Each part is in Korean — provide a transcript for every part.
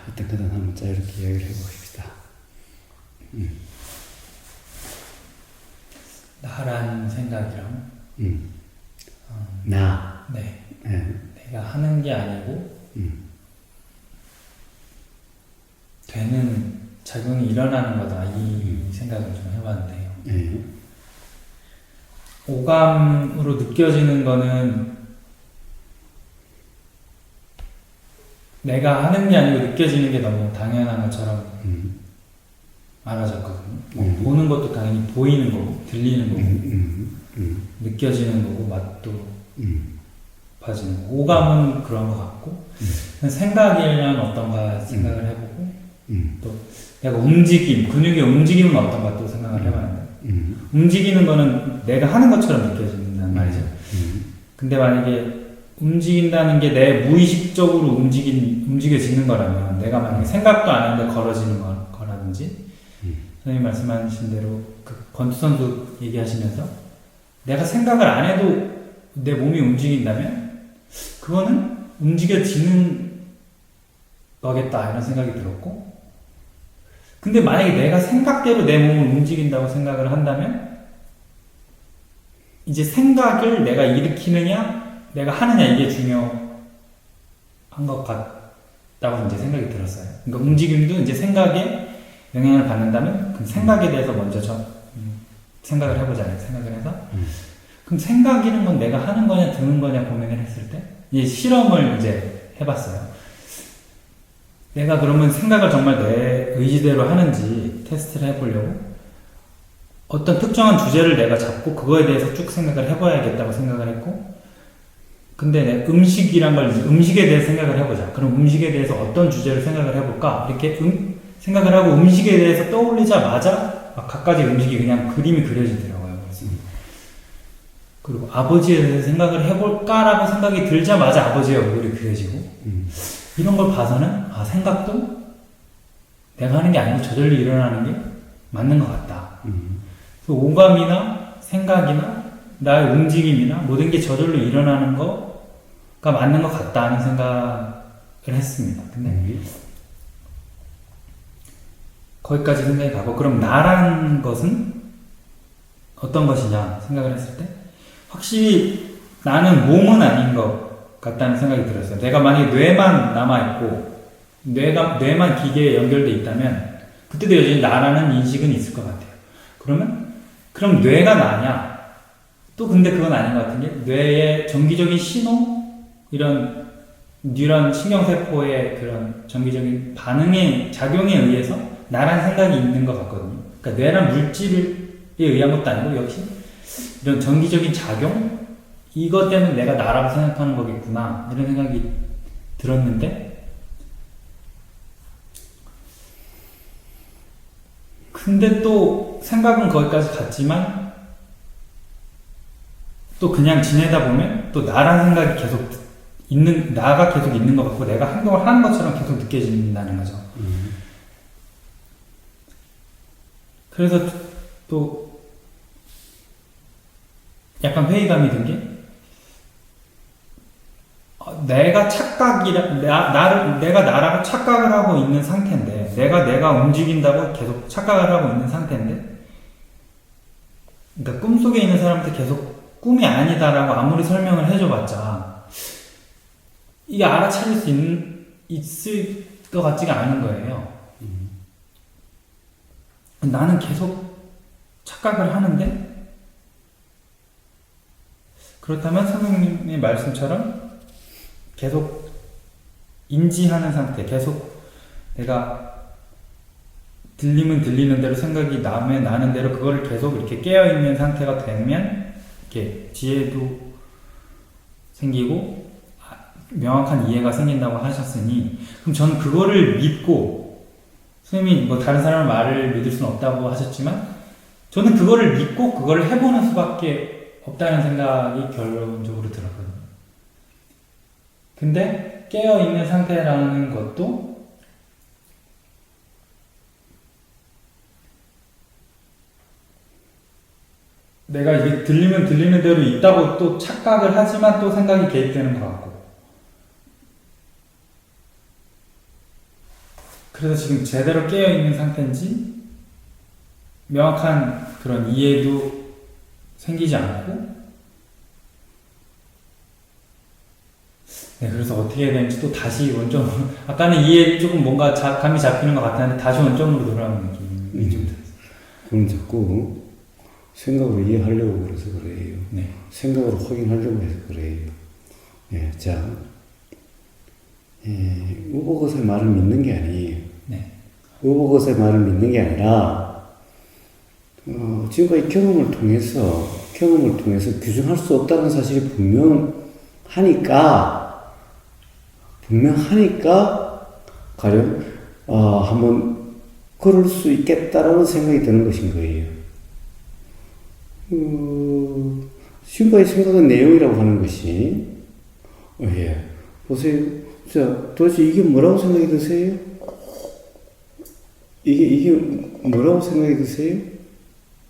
일단 그다음 한번 자유롭게 이야기를 해봅시다. 나란 생각이랑 나. 네. 네. 내가 하는 게 아니고 되는 작용이 일어나는 거다 이 생각을 좀 해봤는데요. 네. 오감으로 느껴지는 거는 내가 하는 게 아니고 느껴지는 게 너무 당연한 것처럼 알아졌거든요. 보는 것도 당연히 보이는 거고 들리는 거고 느껴지는 거고 맛도 봐지는 거고 오감은 그런 것 같고 생각이란 어떤가 생각을 해보고 또 내가 움직임, 근육의 움직임은 어떤가 또 생각을 해봤는데 움직이는 거는 내가 하는 것처럼 느껴진단 말이죠. 근데 만약에 움직인다는 게 내 무의식적으로 움직여지는 거라면 내가 만약에 생각도 안 하는데 걸어지는 거라든지 선생님 말씀하신 대로 그 권투 선수 얘기하시면서 내가 생각을 안 해도 내 몸이 움직인다면 그거는 움직여지는 거겠다 이런 생각이 들었고 근데 만약에 내가 생각대로 내 몸을 움직인다고 생각을 한다면 이제 생각을 내가 일으키느냐 내가 하느냐 이게 중요한 것 같다고 이제 생각이 들었어요. 그러니까 움직임도 이제 생각에 영향을 받는다면 그 생각에 대해서 먼저 생각을 해보잖아요. 생각을 해서 그럼 생각이라는 건 내가 하는 거냐 드는 거냐 고민을 했을 때 이 실험을 이제 해봤어요. 내가 그러면 생각을 정말 내 의지대로 하는지 테스트를 해보려고 어떤 특정한 주제를 내가 잡고 그거에 대해서 쭉 생각을 해봐야겠다고 생각을 했고 근데 내 음식이란 걸 음식에 대해서 생각을 해보자. 그럼 음식에 대해서 어떤 주제를 생각을 해볼까? 이렇게 생각을 하고 음식에 대해서 떠올리자마자 각가지 음식이 그냥 그림이 그려지더라고요. 그래서 그리고 아버지에 대해서 생각을 해볼까라고 생각이 들자마자 아버지의 얼굴이 그려지고 이런 걸 봐서는 아 생각도 내가 하는 게 아니고 저절로 일어나는 게 맞는 것 같다. 그래서 오감이나 생각이나 나의 움직임이나 모든 게 저절로 일어나는 거가 맞는 것 같다는 생각을 했습니다. 근데 거기까지 생각이 가고 그럼 나라는 것은 어떤 것이냐 생각을 했을 때 확실히 나는 몸은 아닌 것 같다는 생각이 들었어요. 내가 만약에 뇌만 남아있고 뇌만 기계에 연결돼 있다면 그때도 여전히 나라는 인식은 있을 것 같아요. 그럼 뇌가 나냐? 또 근데 그건 아닌 것 같은 게 뇌의 정기적인 신호 이런 뉴런 신경세포의 그런 정기적인 작용에 의해서 나란 생각이 있는 것 같거든요. 그러니까 뇌란 물질에 의한 것도 아니고 역시 이런 정기적인 작용 이것 때문에 내가 나라고 생각하는 거겠구나 이런 생각이 들었는데 근데 또 생각은 거기까지 갔지만 또 그냥 지내다 보면 또 나란 생각이 나가 계속 있는 것 같고 내가 행동을 하는 것처럼 계속 느껴진다는 거죠. 그래서 또 약간 회의감이 든 게 내가 내가 나라고 착각을 하고 있는 상태인데 내가 움직인다고 계속 착각을 하고 있는 상태인데 그러니까 꿈속에 있는 사람한테 계속 꿈이 아니다라고 아무리 설명을 해줘봤자 이게 알아차릴 수 있을 것 같지가 않은 거예요. 나는 계속 착각을 하는데 그렇다면 선생님의 말씀처럼 계속 인지하는 상태, 계속 내가 들리면 들리는 대로 생각이 나는 대로 그거를 계속 이렇게 깨어있는 상태가 되면 이렇게 지혜도 생기고 명확한 이해가 생긴다고 하셨으니 그럼 저는 그거를 믿고 선생님이 뭐 다른 사람의 말을 믿을 수는 없다고 하셨지만 저는 그거를 믿고 그거를 해보는 수밖에 없다는 생각이 결론적으로 들었거든요. 근데 깨어있는 상태라는 것도 내가 이게 들리면 들리는 대로 있다고 또 착각을 하지만 또 생각이 개입되는 것 같고 그래서 지금 제대로 깨어있는 상태인지 명확한 그런 이해도 생기지 않고 네, 그래서 어떻게 해야 되는지 또 다시 원점으로 아까는 이해 조금 뭔가 감이 잡히는 것 같았는데 다시 원점으로 돌아오는 느낌이 좀 들었어요. 그럼 자꾸 생각으로 이해하려고 그래서 그래요. 네. 생각으로 확인하려고 해서 그래요. 예, 자, 우보것의 말을 믿는 게 아니에요. 네. 우보것의 말을 믿는 게 아니라 지금까지 경험을 통해서 규정할 수 없다는 사실이 분명하니까 가령 한번 그럴 수 있겠다라는 생각이 드는 것인 거예요. 지금까지 생각한 내용이라고 하는 것이 예, 보세요. 자, 도대체 이게 뭐라고 생각이 드세요? 이게 뭐라고 생각이 드세요?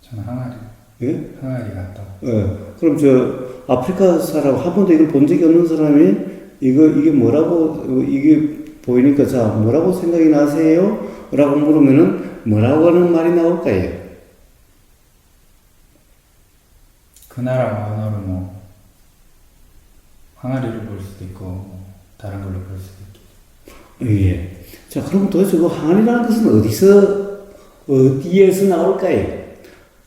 저는 항아리. 예? 항아리 같다고. 예. 그럼 저 아프리카 사람 한 번도 이걸 본 적이 없는 사람이 이게 뭐라고 이게 보이니까 자 뭐라고 생각이 나세요? 라고 물으면은 뭐라고 하는 말이 나올까요? 그 나라 언어를 뭐 항아리로 볼 수도 있고 뭐 다른 걸로 볼 수도 있고. 예. 자, 그럼 도대체 그 항아리라는 것은 어디에서 나올까요?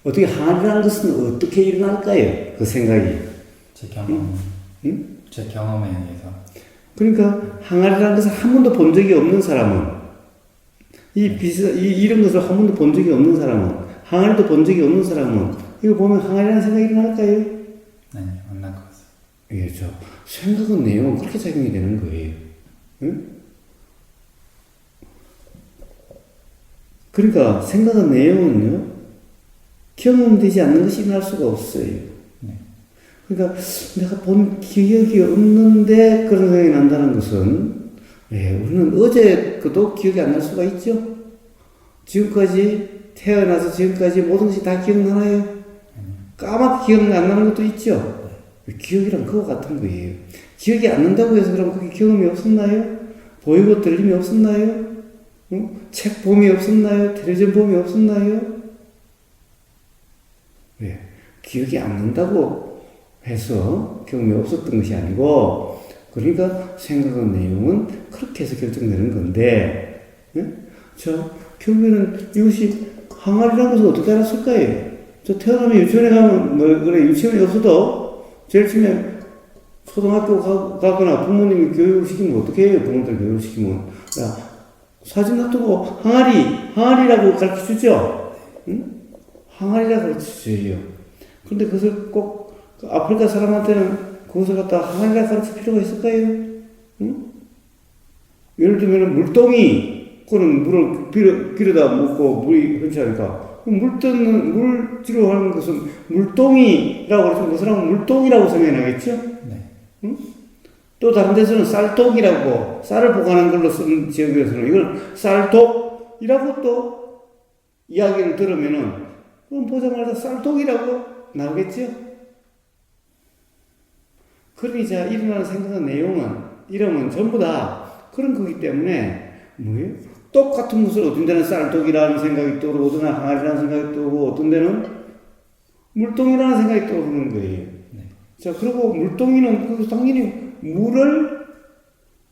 어떻게 항아리라는 것은 어떻게 일어날까요? 그 생각이. 제 경험. 응? 제 경험에 의해서. 그러니까 항아리라는 것을 한 번도 본 적이 없는 사람은 이런 것을 한 번도 본 적이 없는 사람은 항아리도 본 적이 없는 사람은 이거 보면 항아리라는 생각이 일어날까요? 아니, 안 날 것 같습니다. 예, 생각은 내용은 그렇게 작용이 되는 거예요. 응? 그러니까 생각은 내용은요 경험되지 않는 것이 일어날 수가 없어요. 네. 그러니까 내가 본 기억이 없는데 그런 생각이 난다는 것은 우리는 어제 그도 기억이 안 날 수가 있죠. 지금까지 태어나서 지금까지 모든 것이 다 기억나나요? 까맣게 기억 안 나는 것도 있죠. 기억이란 그거 같은 거예요. 기억이 안 난다고 해서 그럼 그게 경험이 없었나요? 보이고 들림이 없었나요? 책 봄이 없었나요? 텔레비전 봄이 없었나요? 왜? 기억이 안 난다고 해서 경험이 없었던 것이 아니고, 그러니까 생각한 내용은 그렇게 해서 결정되는 건데, 결국에는 이것이 항아리라는 것을 어떻게 알았을까요? 저 태어나면 유치원에 가면, 유치원이 없어도, 제일 처음에 초등학교 가거나 부모님이 교육을 시키면 어떻게 해요? 부모들 교육을 시키면. 야, 사진 놔두고 항아리라고 가르쳐 주죠? 응? 항아리라고 가르쳐 줘요. 근데 그것을 꼭 아프리카 사람한테는 그것을 갖다 항아리라고 가르칠 필요가 있을까요? 응? 예를 들면 물동이, 그거는 물을 빌어다 먹고 물이 흔치하니까 물질로 하는 것은 물동이라고 그러면 그 사람은 물동이라고 생각이 나겠죠? 네. 응? 또 다른 데서는 쌀독이라고, 쌀을 보관하는 걸로 쓰는 지역에서는 이걸 쌀독이라고 또 이야기를 들으면은 그럼 보자마자 쌀독이라고 나오겠죠? 그러니 자 일어나는 생각한 내용은 이름은 전부 다 그런 거기 때문에 뭐예요? 똑같은 것을 어떤 데는 쌀독이라는 생각이 떠오르고 어떤 데는 항아리라는 생각이 떠오르고 어떤 데는 물동이라는 생각이 떠오르는 거예요. 네. 자, 그리고 물동이는 당연히 물을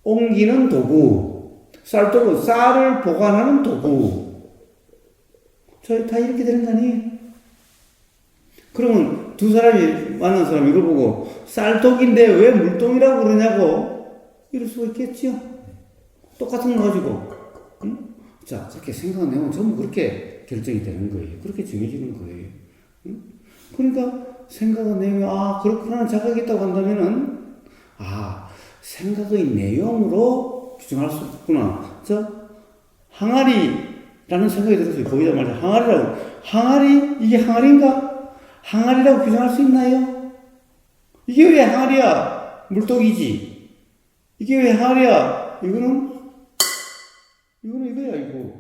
옮기는 도구, 쌀독은 쌀을 보관하는 도구. 자, 다 이렇게 되는 거 아니에요? 그러면 두 사람이 만난 사람이 이걸 보고 쌀독인데 왜 물동이라고 그러냐고 이럴 수가 있겠지요. 똑같은 거 가지고. 응? 자, 그렇게 생각한 내용은 전부 그렇게 결정이 되는 거예요. 그렇게 정해지는 거예요. 응? 그러니까 생각한 내용이 그렇구나 자각이 있다고 한다면은 생각의 내용으로 규정할 수 있구나. 항아리라는 생각이 들었어요. 보이자마자 항아리? 이게 항아리인가? 항아리라고 규정할 수 있나요? 이게 왜 항아리야? 물독이지. 이게 왜 항아리야? 이거는 이거야, 이거.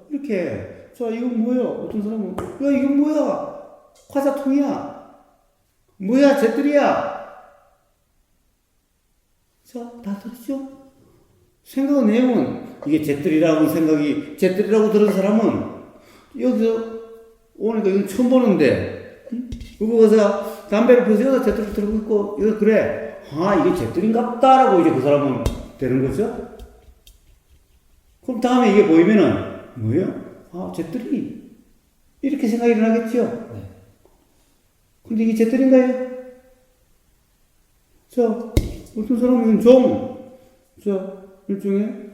이렇게. 이건 뭐야? 어떤 사람은, 야, 이건 뭐야? 과자통이야. 뭐야, 잿들이야. 자, 다 듣죠? 생각의 내용은, 이게 잿들이라고 생각이, 잿들이라고 들은 사람은, 여기서 오니까 이건 처음 보는데, 후보가서 담배를 피워서 여기다 잿들을 들고 있고, 이거 그래. 아, 이게 잿들인갑다라고 이제 그 사람은 되는 거죠? 그럼 다음에 이게 보이면은, 뭐예요? 아, 잿들이. 이렇게 생각이 일어나겠죠? 네. 근데 이게 잿들인가요? 자, 어떤 사람은 종. 자, 일종의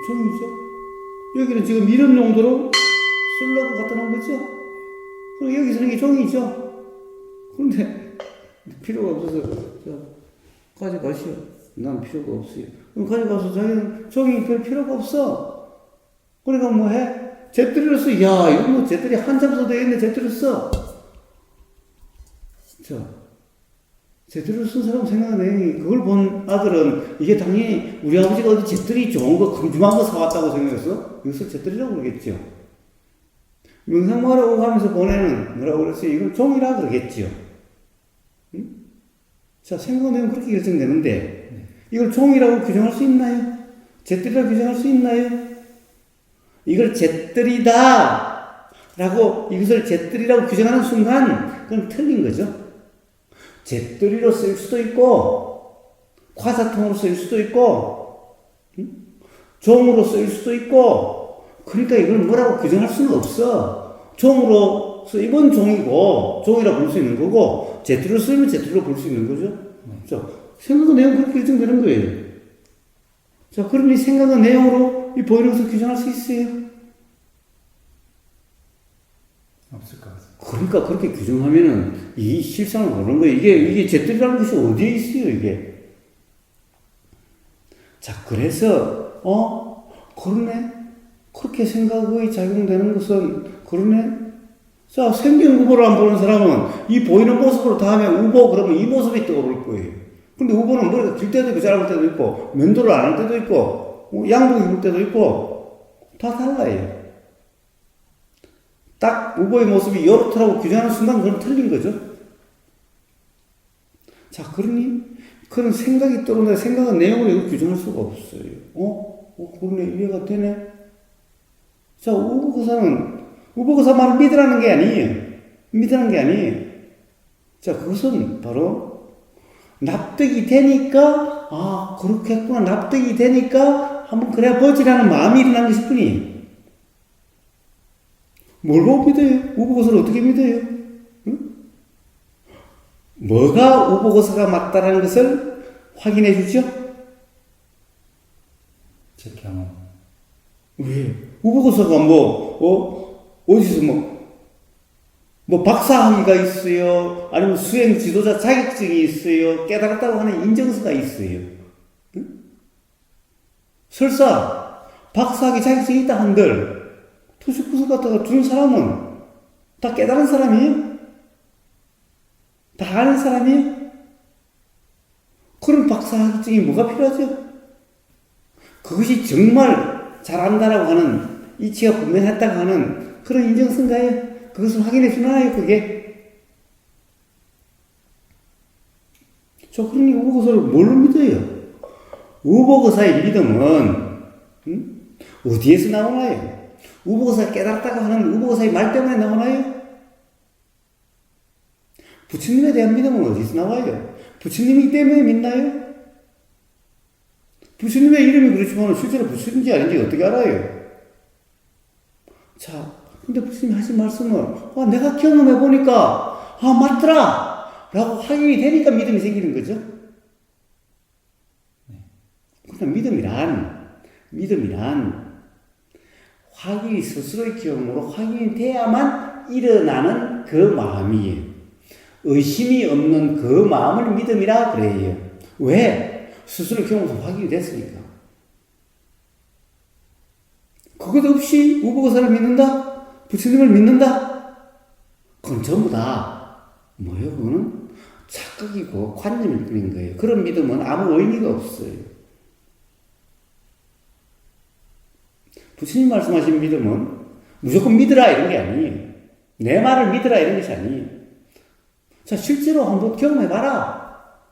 종이죠. 여기는 지금 이런 용도로 쓰려고 갖다 놓은 거죠. 그럼 여기서는 이게 종이죠. 그런데 필요가 없어서 자, 가져가시오. 난 필요가 없어요. 그럼 가져가서 자기는 종이 별 필요가 없어. 그러니까 뭐 해? 잿들이를 써. 야, 이거 뭐 잿들이 한참 써도 되겠네. 잿들을 써. 자, 잿들을 쓴 사람 생각하네. 그걸 본 아들은 이게 당연히 우리 아버지가 어디 잿들이 좋은 거, 금주한 거 사왔다고 생각해서 이것을 잿들이라고 그러겠죠. 명상마라고 하면서 보내는 뭐라고 그랬어요? 이건 종이라 그러겠죠. 응? 자, 생각하면 그렇게 결정되는데 이걸 종이라고 규정할 수 있나요? 잿들이라고 규정할 수 있나요? 이걸 잿들이다 라고 이것을 잿들이라고 규정하는 순간 그건 틀린 거죠. 잿들이로 쓸 수도 있고 과자통으로 쓸 수도 있고 종으로 쓸 수도 있고 그러니까 이걸 뭐라고 규정할 수는 없어. 종으로 이건 종이고 종이라고 볼 수 있는 거고 잿들이로 쓰면 잿들이로 볼 수 있는 거죠. 자, 생각의 내용 그렇게 결정되는 거예요. 자, 그럼 이 생각의 내용으로 이 보이는 것을 규정할 수 있어요? 없을 것 같습니다. 그러니까 그렇게 규정하면은 이 실상을 모르는 거예요. 이게 잿들이라는 것이 어디에 있어요, 이게. 자, 그래서, 그러네. 그렇게 생각이 작용되는 것은, 그러네. 자, 생긴 우보를 안 보는 사람은 이 보이는 모습으로 다음에 우보 그러면 이 모습이 떠오를 거예요. 근데 우보는 머리가 길 때도 있고 자랄 때도 있고, 면도를 안 할 때도 있고, 양복 입을 때도 있고, 다 달라요. 딱 우보의 모습이 이렇더라고 규정하는 순간 그건 틀린 거죠. 자, 그러니 그런 생각이 떠오르는데 생각은 내용으로 이걸 규정할 수가 없어요. 그러네, 이해가 되네. 자, 우보거사 말을 믿으라는 게 아니에요. 믿으라는 게 아니에요. 자, 그것은 바로 납득이 되니까 그렇겠구나, 납득이 되니까 한번 그래 보지라는 마음이 일어난 것일 뿐이에요. 뭘 보고 믿어요? 우보거사를 어떻게 믿어요? 응? 뭐가 우보거사가 맞다라는 것을 확인해 주죠? 제 경험. 왜? 우보거사가 어디서 박사학위가 있어요? 아니면 수행 지도자 자격증이 있어요? 깨달았다고 하는 인정서가 있어요? 응? 설사 박사학위 자격증이 있다 한들 투식구석 갖다가 준 사람은 다 깨달은 사람이에요? 다 아는 사람이에요? 그런 박사학위증이 뭐가 필요하죠? 그것이 정말 잘한다라고 하는 이치가 분명했다고 하는 그런 인정서인가요? 그것을 확인해 주나요, 그게? 그러니 우보거사를 뭘로 믿어요? 우보거사의 믿음은 어디에서 나오나요? 우보거사 깨달았다고 하는 우보거사의 말 때문에 나오나요? 부처님에 대한 믿음은 어디서 나와요? 부처님이기 때문에 믿나요? 부처님의 이름이 그렇지만 실제로 부처님인지 아닌지 어떻게 알아요? 자, 근데 부처님이 하신 말씀은 내가 경험해보니까 맞더라! 라고 확인이 되니까 믿음이 생기는 거죠. 그러나 믿음이란 확인이 스스로의 경험으로 확인이 돼야만 일어나는 그 마음이에요. 의심이 없는 그 마음을 믿음이라 그래요. 왜? 스스로의 경험으로 확인이 됐으니까. 그것 없이 우보거사를 믿는다? 부처님을 믿는다? 그건 전부 다 뭐예요? 그거는 착각이고 관념일 뿐인 거예요. 그런 믿음은 아무 의미가 없어요. 부처님 말씀하신 믿음은 무조건 믿으라 이런 게 아니에요. 내 말을 믿으라 이런 것이 아니에요. 자, 실제로 한번 경험해봐라.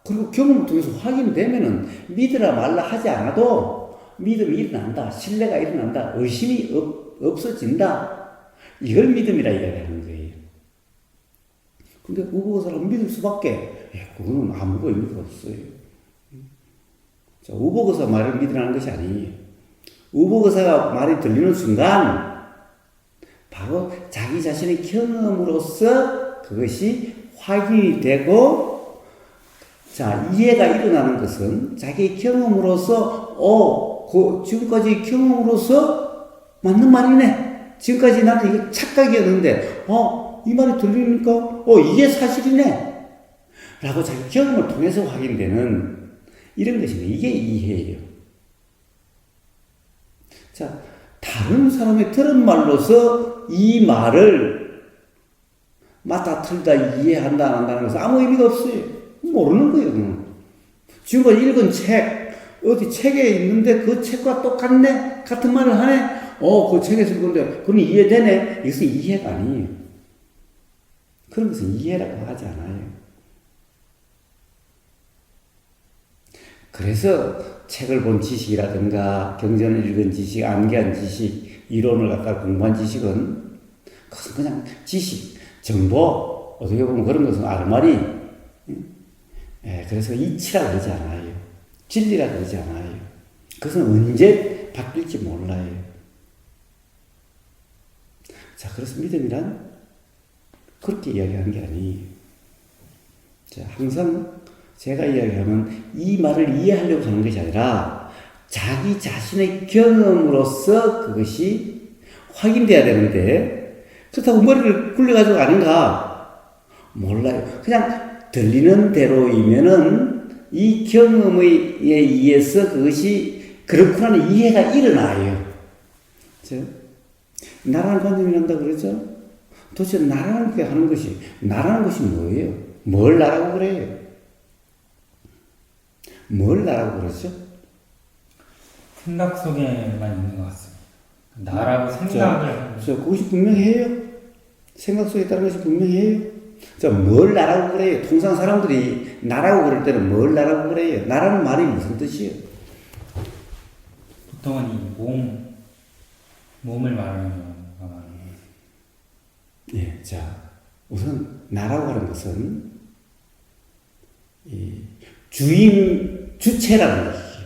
그리고 경험을 통해서 확인되면은 믿으라 말라 하지 않아도 믿음이 일어난다. 신뢰가 일어난다. 의심이 없어진다. 이걸 믿음이라 이야기하는 거예요. 근데 우보거사를 믿을 수밖에, 그거는 아무 의미가 없어요. 자, 우보거사 말을 믿으라는 것이 아니에요. 우보거사가 말이 들리는 순간 바로 자기 자신의 경험으로서 그것이 확인이 되고, 자, 이해가 일어나는 것은 자기의 경험으로서, 지금까지 경험으로서 맞는 말이네. 지금까지 나는 이거 착각이었는데, 이 말이 들리니까, 이게 사실이네. 라고 자기 경험을 통해서 확인되는 이런 것이네. 이게 이해예요. 자, 다른 사람이 들은 말로서 이 말을 맞다 틀다 이해한다 안 한다는 것은 아무 의미가 없어요. 모르는 거예요. 지금까지 읽은 책, 어디 책에 있는데 그 책과 똑같네? 같은 말을 하네? 그 책에서 읽은데 그건 이해되네? 이것은 이해가 아니에요. 그런 것은 이해라고 하지 않아요. 그래서 책을 본 지식이라든가 경전을 읽은 지식, 암기한 지식, 이론을 갖다 공부한 지식은 그것은 그냥 지식, 정보, 어떻게 보면 그런 것은 아르마리. 그래서 이치라고 그러지 않아요. 진리라고 그러지 않아요. 그것은 언제 바뀔지 몰라요. 자, 그래서 믿음이란 그렇게 이야기하는 게 아니에요. 자, 항상 제가 이야기하면 이 말을 이해하려고 하는 것이 아니라 자기 자신의 경험으로서 그것이 확인돼야 되는데, 그렇다고 머리를 굴려가지고 아닌가? 몰라요. 그냥 들리는 대로이면은 이 경험에 의해서 그것이 그렇구나 이해가 일어나요. 나라는 관념이란다 그러죠? 도대체 나라는 게 하는 것이, 나라는 것이 뭐예요? 뭘 나라고 그래요? 뭘 나라고 그러죠? 생각 속에만 있는 것 같습니다. 나라고 생각을. 그것이 분명해요. 생각 속에 있다는 것이 분명해요. 뭘 나라고 그래요? 통상 사람들이 나라고 그럴 때는 뭘 나라고 그래요? 나라는 말이 무슨 뜻이에요? 보통은 이 몸을 말하는 경우가 많아요. 예, 자, 우선 나라고 하는 것은 이 주체라는 것이에요.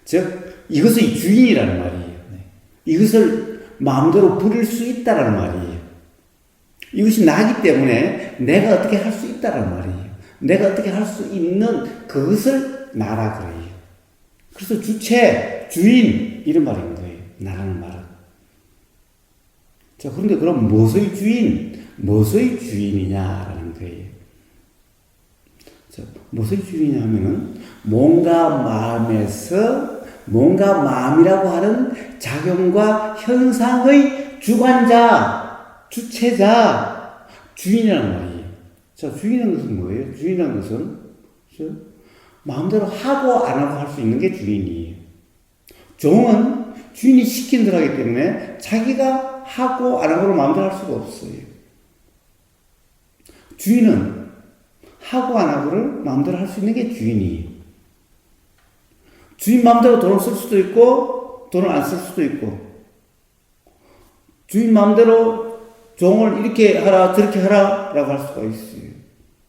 즉, 이것의 주인이라는 말이에요. 네. 이것을 마음대로 부릴 수 있다라는 말이에요. 이것이 나기 때문에 내가 어떻게 할 수 있다라는 말이에요. 내가 어떻게 할 수 있는 그것을 나라 그래요. 그래서 주체, 주인 이런 말인 거예요. 나라는 말은. 자, 그런데 그럼 무엇의 주인, 무엇의 주인이냐라는 거예요. 자, 무엇의 주인이냐 하면은 뭔가 마음에서 뭔가 마음이라고 하는 작용과 현상의 주관자, 주체자, 주인이라는 말이에요. 자, 주인이라는 것은 뭐예요? 주인이라는 것은 마음대로 하고 안 하고 할 수 있는 게 주인이에요. 종은 주인이 시킨 대로 하기 때문에 자기가 하고 안 하고를 마음대로 할 수가 없어요. 주인은 하고 안 하고를 마음대로 할 수 있는 게 주인이에요. 주인 마음대로 돈을 쓸 수도 있고 돈을 안 쓸 수도 있고, 주인 마음대로 종을 이렇게 하라 저렇게 하라 라고 할 수가 있어요.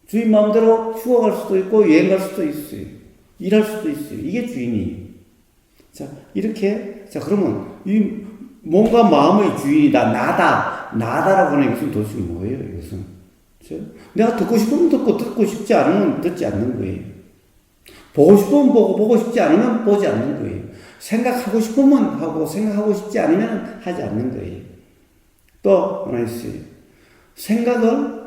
주인 마음대로 휴가 갈 수도 있고 여행 갈 수도 있어요. 일할 수도 있어요. 이게 주인이에요. 자, 이렇게, 자, 그러면 이 뭔가 마음의 주인이다, 나다라고 하는 것은 도대체 뭐예요? 이것은 내가 듣고 싶으면 듣고, 듣고 싶지 않으면 듣지 않는 거예요. 보고 싶으면 보고, 보고 싶지 않으면 보지 않는 거예요. 생각하고 싶으면 하고, 생각하고 싶지 않으면 하지 않는 거예요. 또 하나 있어요. 생각을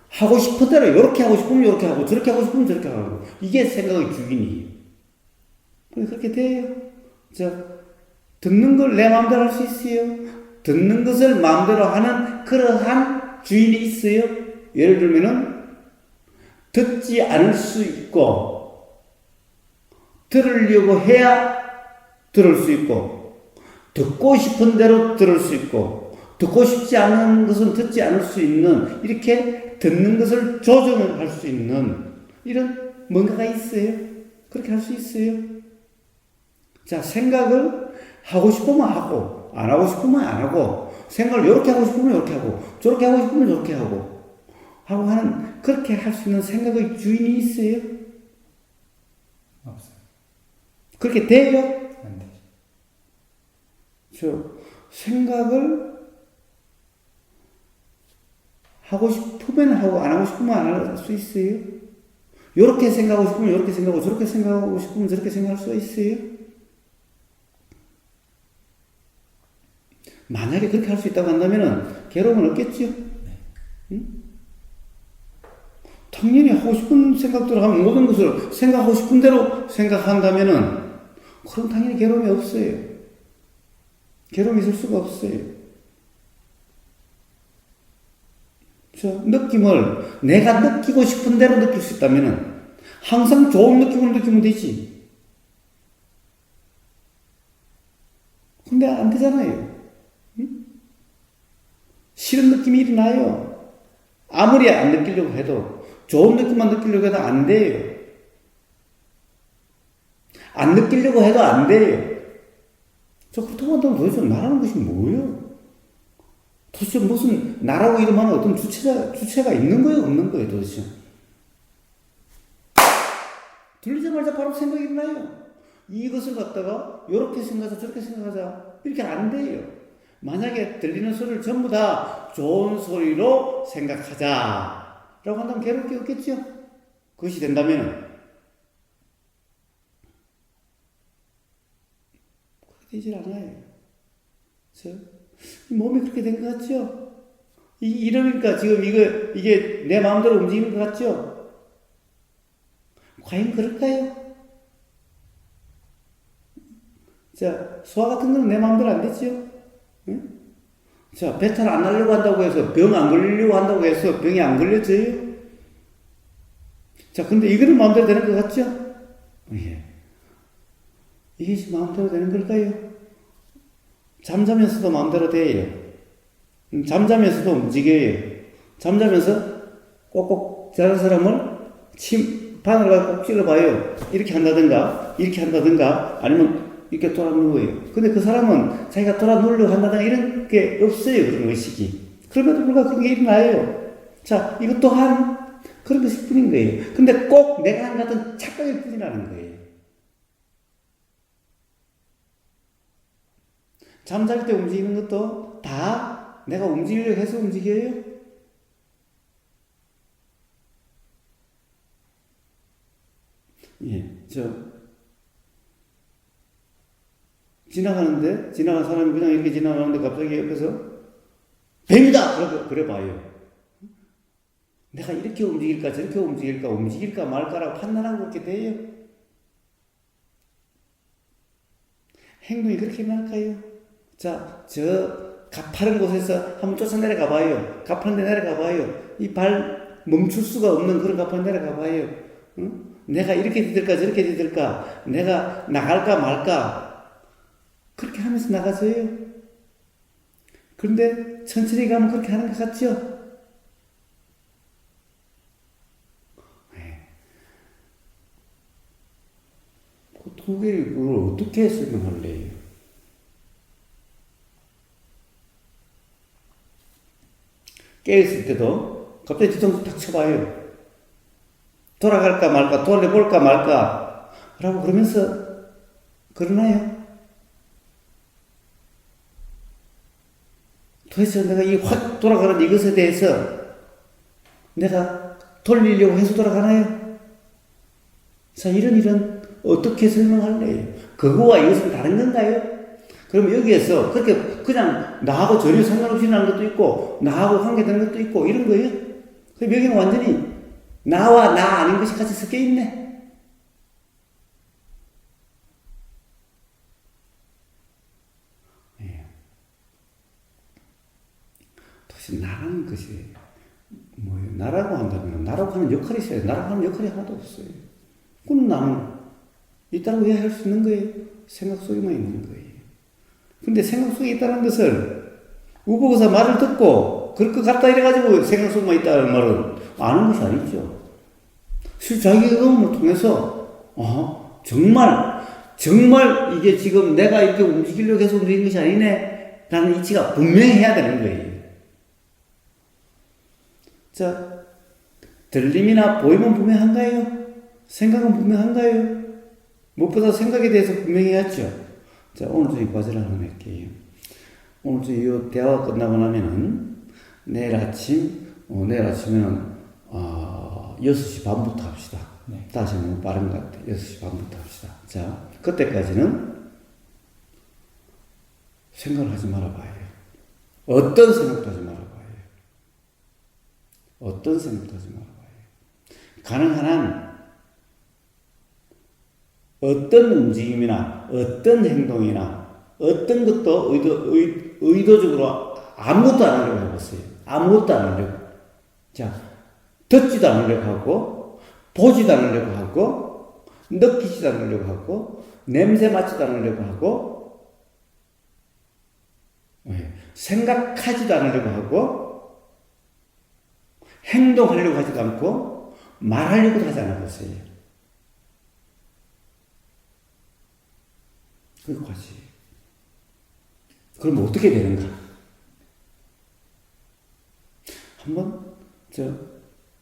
하고 싶은 대로 이렇게 하고 싶으면 이렇게 하고, 저렇게 하고 싶으면 저렇게 하고, 이게 생각의 주인이에요. 그렇게 돼요. 자, 듣는 걸 내 마음대로 할 수 있어요. 듣는 것을 마음대로 하는 그러한 주인이 있어요. 예를 들면은 듣지 않을 수 있고 들으려고 해야 들을 수 있고, 듣고 싶은 대로 들을 수 있고, 듣고 싶지 않은 것은 듣지 않을 수 있는, 이렇게 듣는 것을 조정할 수 있는 이런 뭔가가 있어요. 그렇게 할 수 있어요. 자, 생각을 하고 싶으면 하고, 안 하고 싶으면 안 하고, 생각을 이렇게 하고 싶으면 이렇게 하고, 저렇게 하고 싶으면 저렇게 하고, 하는, 그렇게 할 수 있는 생각의 주인이 있어요? 없어요. 그렇게 돼요? 안 되죠. 저, 생각을 하고 싶으면 하고, 안 하고 싶으면 안 할 수 있어요? 이렇게 생각하고 싶으면 이렇게 생각하고, 저렇게 생각하고 싶으면 저렇게 생각할 수가 있어요? 만약에 그렇게 할 수 있다고 한다면 괴로움은 없겠죠? 응? 당연히 하고 싶은 생각대로 하면 모든 것을 생각하고 싶은 대로 생각한다면은 그럼 당연히 괴로움이 없어요. 괴로움이 있을 수가 없어요. 느낌을 내가 느끼고 싶은 대로 느낄 수 있다면은 항상 좋은 느낌을 느끼면 되지. 근데 안 되잖아요. 응? 싫은 느낌이 일어나요. 아무리 안 느끼려고 해도 좋은 느낌만 느끼려고 해도 안 돼요. 안 느끼려고 해도 안 돼요. 그렇다고 한다면 도대체 나라는 것이 뭐예요? 도대체 무슨 나라고 이름하는 어떤 주체가 있는 거예요? 없는 거예요? 도대체? 들리자마자 바로 생각이 나요. 이것을 갖다가 이렇게 생각하자 저렇게 생각하자 이렇게 안 돼요. 만약에 들리는 소리를 전부 다 좋은 소리로 생각하자 라고 한다면 괴로울 게 없겠죠? 그것이 된다면 그렇게 되질 않아요. 몸이 그렇게 된 것 같죠? 이러니까 지금 이게 내 마음대로 움직이는 것 같죠? 과연 그럴까요? 자, 소화 같은 거는 내 마음대로 안 됐죠? 응? 자, 배탈 안 나려고 한다고 해서 병 안 걸리려고 한다고 해서 병이 안 걸려져요? 자, 근데 이거는 마음대로 되는 것 같죠? 예. 이게 마음대로 되는 걸까요? 잠자면서도 마음대로 돼요. 잠자면서도 움직여요. 잠자면서 꼭꼭 자는 사람을 바늘을 갖고 꼭 찔러봐요. 이렇게 한다든가, 아니면 이렇게 돌아 누워요. 근데 그 사람은 자기가 돌아 누우려고 한다든가 이런 게 없어요. 그런 의식이. 그럼에도 불구하고 그게 일어나요. 자, 이것 또한 그런 것일 뿐인 거예요. 근데 꼭 내가 한 같은 착각일 뿐이라는 거예요. 잠잘 때 움직이는 것도 다 내가 움직이려고 해서 움직여요? 예, 지나간 사람이 그냥 이렇게 지나가는데 갑자기 옆에서 뱀이다! 그래 봐요. 내가 이렇게 움직일까, 저렇게 움직일까 말까라고 판단하고 그렇게 돼요? 행동이 그렇게 나을까요? 자, 저 가파른 곳에서 한번 쫓아 내려가 봐요. 가파른 데 내려가 봐요. 이 발 멈출 수가 없는 그런 가파른 데 내려가 봐요. 응? 내가 이렇게 디딜까 저렇게 디딜까 내가 나갈까 말까 그렇게 하면서 나가서요. 그런데 천천히 가면 그렇게 하는 것 같죠? 그 두 개를 어떻게 설명할래요? 깨있을 때도 갑자기 뒤통수 탁 쳐봐요. 돌아갈까 말까, 돌려볼까 말까, 라고 그러면서, 그러나요? 도대체 내가 이 확 돌아가는 이것에 대해서 내가 돌리려고 해서 돌아가나요? 자, 이런, 어떻게 설명할래요? 그거와 이것은 다른 건가요? 그럼 여기에서 그렇게 그냥 나하고 전혀 상관없이 나는 것도 있고, 나하고 관계되는 것도 있고, 이런 거예요? 그럼 여기는 완전히 나와 나 아닌 것이 같이 섞여 있네. 예. 도대체 나라는 것이 뭐예요? 나라고 한다면 나라고 하는 역할이 있어요. 나라고 하는 역할이 하나도 없어요. 그건 나는 있다고 이해할 수 있는 거예요. 생각 속에만 있는 거예요. 근데 생각 속에 있다는 것을 우보고사 말을 듣고 그럴 것 같다 이래가지고 생각 속에만 있다는 말은 아는 것이 아니죠. 자기 경험을 통해서 정말 이게 지금 내가 이렇게 움직이려고 해서 움직이는 것이 아니네 라는 이치가 분명히 해야 되는 거예요. 자, 들림이나 보임은 분명한가요? 생각은 분명한가요? 무엇보다 생각에 대해서 분명히 해야죠. 자, 오늘 좀 이 과제를 하나 할게요. 오늘 좀 이 대화가 끝나고 나면은 내일 아침에는 6시 반부터 합시다. 네. 다시 너무 빠른 것 같아. 6시 반부터 합시다. 자, 그때까지는 생각을 하지 말아봐요. 어떤 생각도 하지 말아봐요. 어떤 생각도 하지 말아봐요. 가능한 한 어떤 움직임이나 어떤 행동이나 어떤 것도 의도적으로 아무것도 안 하려고 해봤어요. 아무것도 안 하려고. 자, 듣지도 않으려고 하고, 보지도 않으려고 하고, 느끼지도 않으려고 하고, 냄새 맡지도 않으려고 하고, 생각하지도 않으려고 하고, 행동하려고 하지도 않고, 말하려고도 하지 않았어요. 그거까지. 그럼 어떻게 되는가? 한번,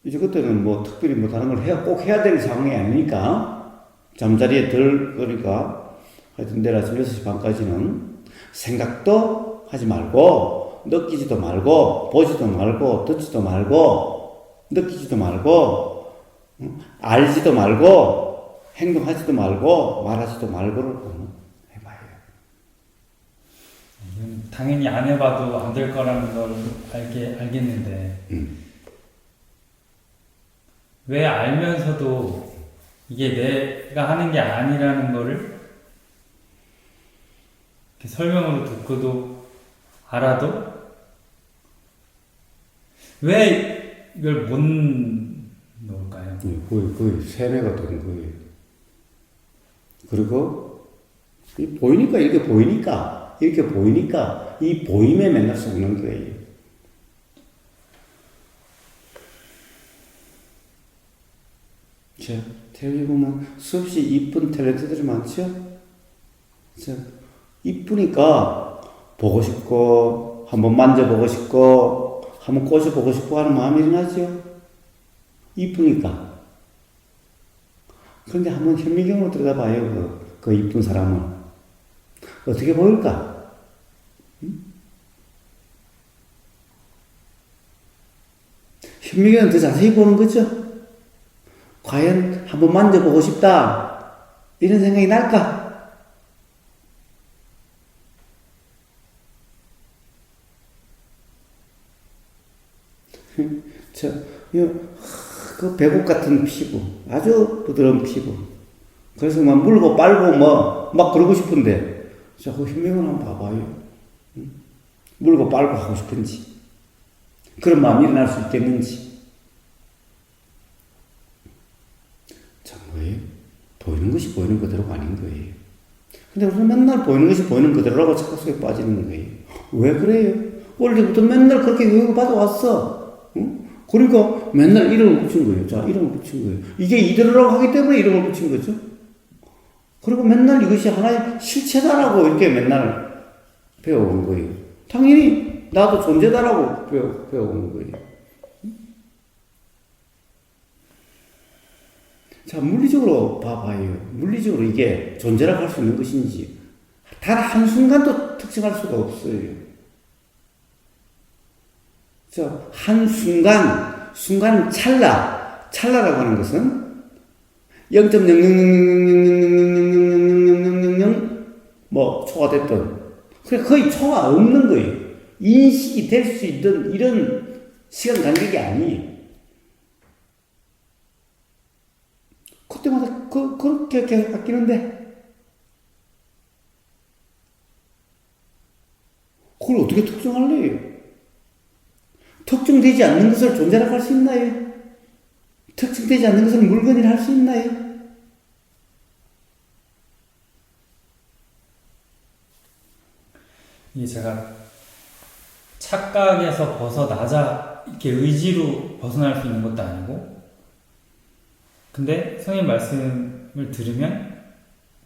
이제 그때는 뭐 특별히 뭐 다른 걸 꼭 해야 되는 상황이 아니니까, 잠자리에 그러니까, 하여튼 내일 아침 6시 반까지는 생각도 하지 말고, 느끼지도 말고, 보지도 말고, 듣지도 말고, 느끼지도 말고, 알지도 말고, 행동하지도 말고, 말하지도 말고를 해봐요. 당연히 안 해봐도 안 될 거라는 걸 알겠는데, 왜 알면서도 이게 내가 하는 게 아니라는 거를 이렇게 설명으로 듣고도 알아도 왜 이걸 못 놓을까요? 거의 세뇌가 된 거예요. 그리고 보이니까 이렇게 보이니까 이 보임에 맨날 속는 거예요. 자, 텔레비 보면 수없이 이쁜 탤런트들이 많죠? 자, 이쁘니까 보고 싶고, 한번 만져보고 싶고, 한번 꼬셔보고 싶고 하는 마음이 일어나죠? 이쁘니까. 그런데 한번 현미경으로 들여다봐요, 그 이쁜 사람을. 어떻게 보일까? 현미경은 더 자세히 보는 거죠? 과연 한번 만져보고 싶다 이런 생각이 날까? 그 배꼽 같은 피부, 아주 부드러운 피부. 그래서 막 물고 빨고 막 그러고 싶은데, 자, 그 현명을 한번 봐봐요. 물고 빨고 하고 싶은지, 그런 마음이 일어날 수 있겠는지. 참, 뭐예요? 보이는 것이 보이는 그대로가 아닌 거예요. 근데 우리는 맨날 보이는 것이 보이는 그대로라고 착각 속에 빠지는 거예요. 왜 그래요? 원래부터 맨날 그렇게 교육을 받아왔어. 응? 그러니까 맨날 이름을 붙인 거예요. 자, 이름을 붙인 거예요. 이게 이대로라고 하기 때문에 이름을 붙인 거죠. 그리고 맨날 이것이 하나의 실체다라고 이렇게 맨날 배워온 거예요. 당연히 나도 존재다라고 배워온 거예요. 자, 물리적으로 봐봐요. 물리적으로 이게 존재라고 할 수 있는 것인지 단 한순간도 특정할 수가 없어요. 자, 순간 찰나라고 하는 것은 0.00000000000 뭐 초가 됐든 그래 거의 초가 없는 거예요. 인식이 될 수 있던 이런 시간 간격이 아니에요. 그때마다 그렇게 바뀌는데 그걸 어떻게 특정할래요? 특정되지 않는 것을 존재라고 할 수 있나요? 특정되지 않는 것을 물건이라 할 수 있나요? 이게 제가 착각에서 벗어나자 이렇게 의지로 벗어날 수 있는 것도 아니고 근데 선생님 말씀을 들으면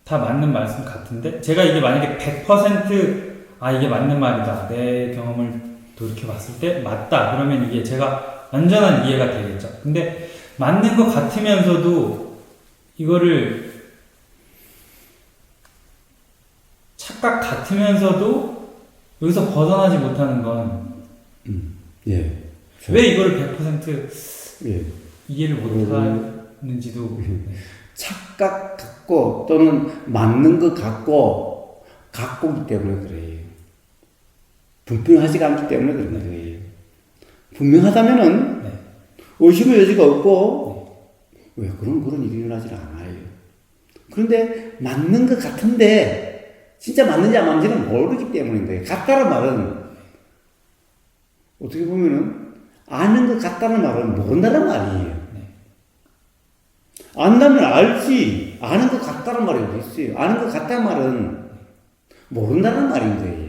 다 맞는 말씀 같은데 제가 이게 만약에 100% 이게 맞는 말이다. 내 경험을 돌이켜봤을 때 맞다. 그러면 이게 제가 완전한 이해가 되겠죠. 근데 맞는 것 같으면서도 이거를 착각 같으면서도 여기서 벗어나지 못하는 건 예. 왜 이거를 100% 예. 이해를 못하는지도 착각 같고 또는 맞는 것 같고기 때문에 그래요. 분명하지가 않기 때문에 그런 거예요. 분명하다면은 네. 의심의 여지가 없고 왜 그런 일이 일어나질 않아요. 그런데 맞는 것 같은데 진짜 맞는지 안 맞는지는 모르기 때문인 거예요. 같다는 말은 어떻게 보면은 아는 것 같다는 말은 모른다는 말이에요. 안다면 알지. 아는 것 같다는 말이 어디 있어요. 아는 것 같다는 말은 모른다는 말인 거예요.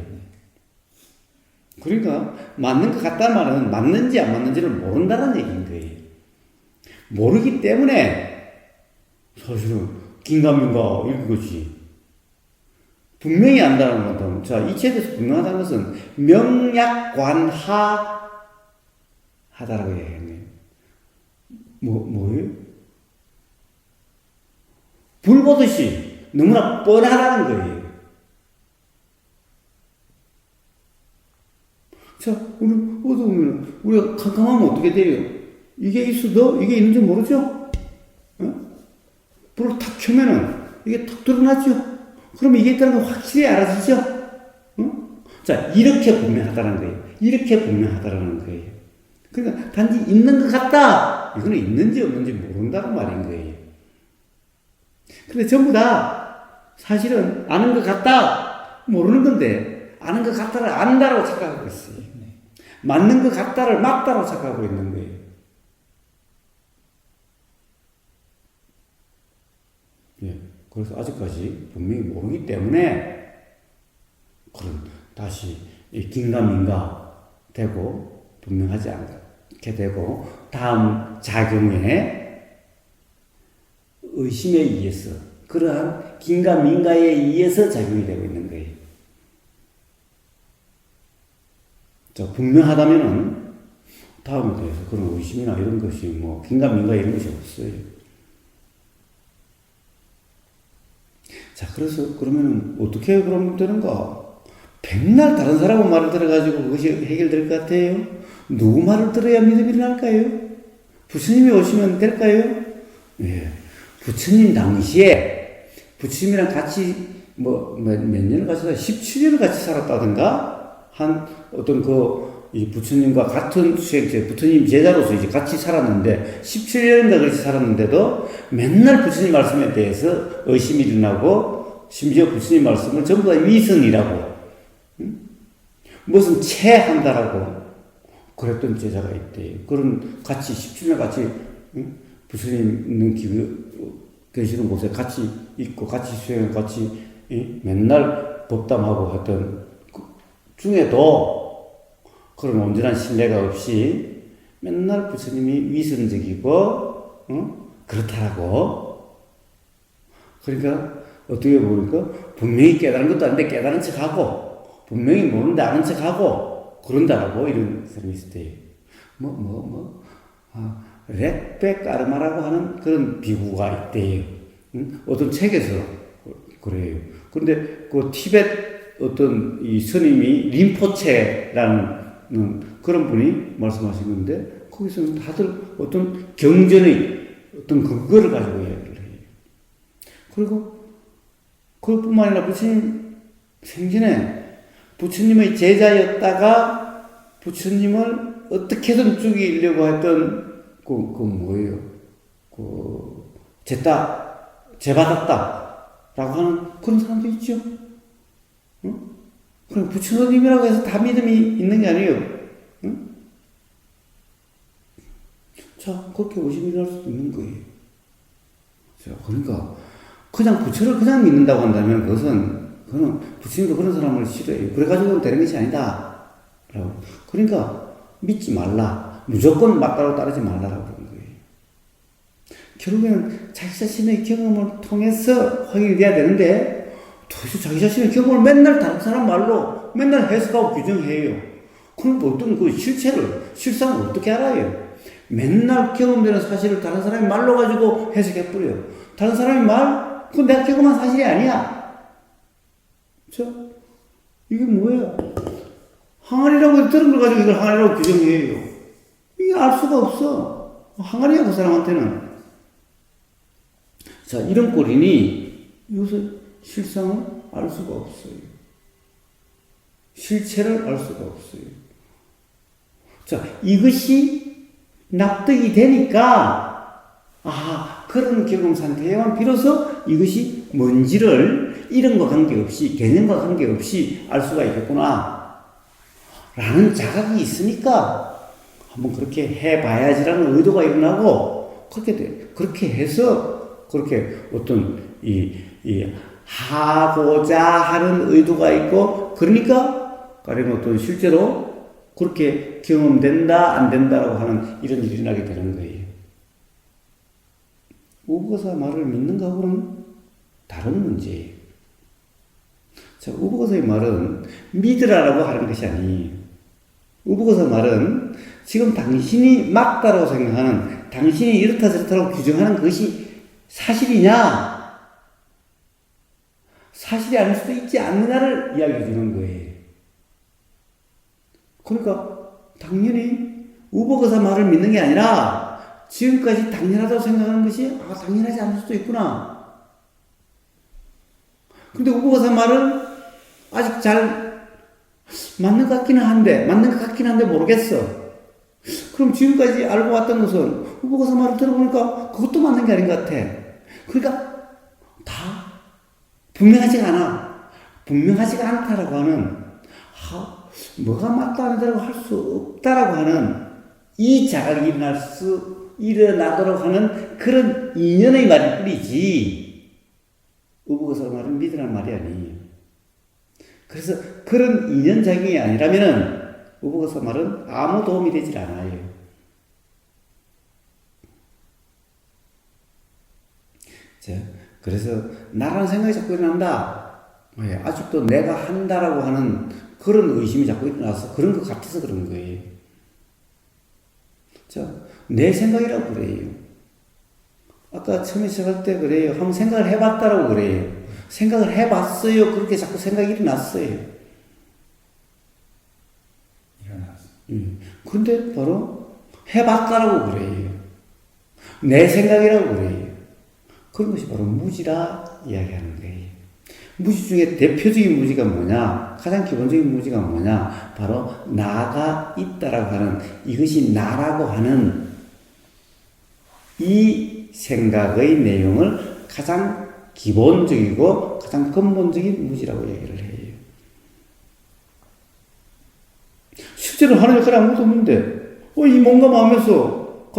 그러니까 맞는 것 같다는 말은 맞는지 안 맞는지를 모른다는 얘기인 거예요. 모르기 때문에 사실은 긴가민가 이런 거지. 분명히 안다는 것은 자 이치에 대해서 분명하다는 것은 명약관하 하다라고 얘기했네요. 뭐예요? 불 보듯이 너무나 뻔하다는 거예요. 자, 우리 어디 보면 우리가 캄캄하면 어떻게 돼요? 이게 있어도 이게 있는지 모르죠? 불을 탁 켜면은 이게 탁 드러나죠? 그럼 이게 있다는 거 확실히 알아지죠? 자, 이렇게 분명하다는 거예요. 이렇게 분명하다는 거예요. 그러니까 단지 있는 것 같다. 이거는 있는지 없는지 모른다는 말인 거예요. 근데 전부 다 사실은 아는 것 같다. 모르는 건데 아는 것 같다를 안다라고 착각하고 있어요. 맞는 것 같다를 맞다라고 착각하고 있는 거예요. 예. 그래서 아직까지 분명히 모르기 때문에 그런 다시 긴가민가 되고 분명하지 않게 되고 다음 작용에 의심에 의해서 그러한 긴가민가에 의해서 작용이 되고 있는 거예요. 자, 분명하다면은 다음에 대해서 그런 의심이나 이런 것이 뭐 긴가민가 이런 것이 없어요. 자, 그래서 그러면은 어떻게 그러면 되는가? 백날 다른 사람 말을 들어가지고 그것이 해결될 것 같아요? 누구 말을 들어야 믿음이 일어날까요? 부처님이 오시면 될까요? 예. 부처님 당시에 부처님이랑 같이 몇 년을 같이 17년을 같이 살았다든가 한 어떤 이 부처님과 같은 수행체, 부처님 제자로서 이제 같이 살았는데 17년인가 같이 살았는데도 맨날 부처님 말씀에 대해서 의심이 일어나고 심지어 부처님 말씀을 전부 다 위선이라고 무슨 체한다라고 그랬던 제자가 있대요. 그런 같이 17년 같이 부처님 있는 계시는 곳에 같이 있고 같이 수행을 같이 맨날 법담하고 했던 중에도 그런 온전한 신뢰가 없이 맨날 부처님이 위선적이고 그렇다라고. 그러니까 어떻게 보니까 분명히 깨달은 것도 아닌데 깨달은 척하고 분명히 모르는데 아는 척하고 그런다라고 이런 사람이 있을 때예요. 렉백 까르마라고 하는 그런 비구가 있대요. 어떤 책에서 그래요. 그런데 그 티벳 어떤 이 스님이 림포체라는 그런 분이 말씀하신 건데 거기서는 다들 어떤 경전의 어떤 근거를 가지고 이야기를 해요. 그리고 그것뿐만 아니라 부처님 생전에 부처님의 제자였다가 부처님을 어떻게든 죽이려고 했던 뭐예요? 제받았다라고 하는 그런 사람도 있죠. 그럼 부처님이라고 해서 다 믿음이 있는 게 아니에요. 자, 그렇게 의심이 날 수도 있는 거예요. 자, 그러니까 그냥 부처를 그냥 믿는다고 한다면 그거는 부처님도 그런 사람을 싫어해요. 그래가지고는 되는 것이 아니다. 라고. 그러니까 믿지 말라. 무조건 맞다고 따르지 말라라고 그러는 거예요. 결국에는 자기 자신의 경험을 통해서 확인이 돼야 되는데 도대체 자기 자신의 경험을 맨날 다른 사람 말로 맨날 해석하고 규정해요. 그럼 어떤 그 실상을 어떻게 알아요? 맨날 경험되는 사실을 다른 사람이 말로 가지고 해석해버려요. 다른 사람이 말? 그건 내가 경험한 사실이 아니야. 그렇죠? 이게 뭐예요? 항아리라고 들은 걸 가지고 이걸 항아리라고 규정해요. 이게 알 수가 없어. 항아리야, 그 사람한테는. 자, 이런 꼴이니 여기서 실상을 알 수가 없어요. 실체를 알 수가 없어요. 자, 이것이 납득이 되니까 그런 경험 상태에만 비로소 이것이 뭔지를 이런과 관계없이 개념과 관계없이 알 수가 있겠구나 라는 자각이 있으니까 한번 그렇게 해봐야지라는 의도가 일어나고 그렇게 해서 그렇게 어떤 하고자 하는 의도가 있고 그러니까 가령 어떤 실제로 그렇게 경험된다 안 된다라고 하는 이런 일이 일어나게 되는 거예요. 우보거사 말을 믿는 거하고는 다른 문제예요. 자, 우보거사의 말은 믿으라라고 하는 것이 아니에요. 우보거사 말은 지금 당신이 맞다라고 생각하는 당신이 이렇다 저렇다라고 규정하는 것이 사실이냐 사실이 아닐 수도 있지 않느냐를 이야기해 주는 거예요. 그러니까 당연히 우보거사 말을 믿는 게 아니라 지금까지 당연하다고 생각하는 것이 당연하지 않을 수도 있구나. 근데 우보거사 말은 아직 잘 맞는 것 같기는 한데 모르겠어. 그럼 지금까지 알고 왔던 것은 우보거사 말을 들어보니까 그것도 맞는 게 아닌 것 같아. 그러니까 다 분명하지가 않다라고 하는 뭐가 맞다 아니다라고 할 수 없다라고 하는 이 자각이 일어나도록 하는 그런 인연의 말일 뿐이지 우보거사 말은 믿으라는 말이 아니에요. 그래서 그런 인연작용이 아니라면은 우보거사 말은 아무 도움이 되질 않아요. 자, 그래서 나라는 생각이 자꾸 일어난다. 아직도 내가 한다라고 하는 그런 의심이 자꾸 일어나서 그런 것 같아서 그런 거예요. 자, 내 생각이라고 그래요. 아까 처음에 시작할 때 그래요. 한번 생각을 해봤다라고 그래요. 생각을 해봤어요. 그렇게 자꾸 생각이 일어났어요. 그런데 바로 해봤다라고 그래요. 내 생각이라고 그래요. 그런 것이 바로 무지라 이야기하는 거예요. 무지 중에 대표적인 무지가 뭐냐? 가장 기본적인 무지가 뭐냐? 바로 나가 있다라고 하는 이것이 나라고 하는 이 생각의 내용을 가장 기본적이고 가장 근본적인 무지라고 얘기를 해요. 실제로 하는 역할이 아무것도 없는데 이 뭔가 마음에서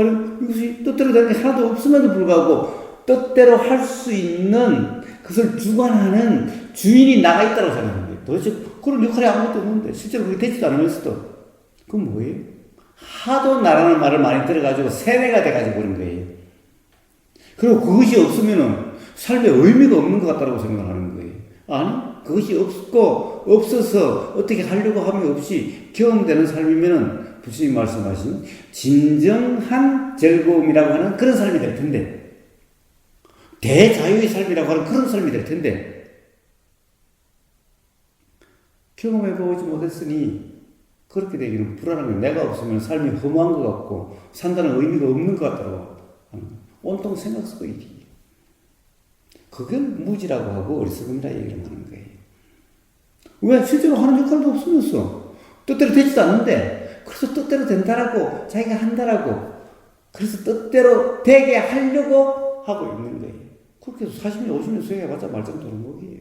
이것이 뜻대로 되는 게 하나도 없음에도 불구하고 뜻대로 할 수 있는 그것을 주관하는 주인이 나가 있다고 생각하는 거예요. 도대체 그런 역할이 아무것도 없는데 실제로 그게 되지도 않으면서도 그건 뭐예요? 하도 나라는 말을 많이 들어가지고 세뇌가 돼가지고 그런 거예요. 그리고 그것이 없으면은 삶에 의미가 없는 것 같다고 생각하는 거예요. 아니, 그것이 없어서 어떻게 하려고 함이 없이 경험되는 삶이면은 부처님 말씀하신 진정한 즐거움이라고 하는 그런 삶이 될 텐데, 대자유의 삶이라고 하는 그런 삶이 될 텐데, 경험해보지 못했으니 그렇게 되기는 불안한 거예요. 내가 없으면 삶이 허무한 것 같고 산다는 의미가 없는 것 같다고 하는 거예요. 온통 생각 속의 일이에요. 그걸 무지라고 하고 어리석음이라 얘기를 하는 거예요. 왜? 실제로 하는 역할도 없으면서 뜻대로 되지도 않는데 그래서 뜻대로 된다라고 자기가 한다라고 그래서 뜻대로 되게 하려고 하고 있는 거예요. 그렇게 해서 40년 50년 수행해봤자 말짱 도는 거예요.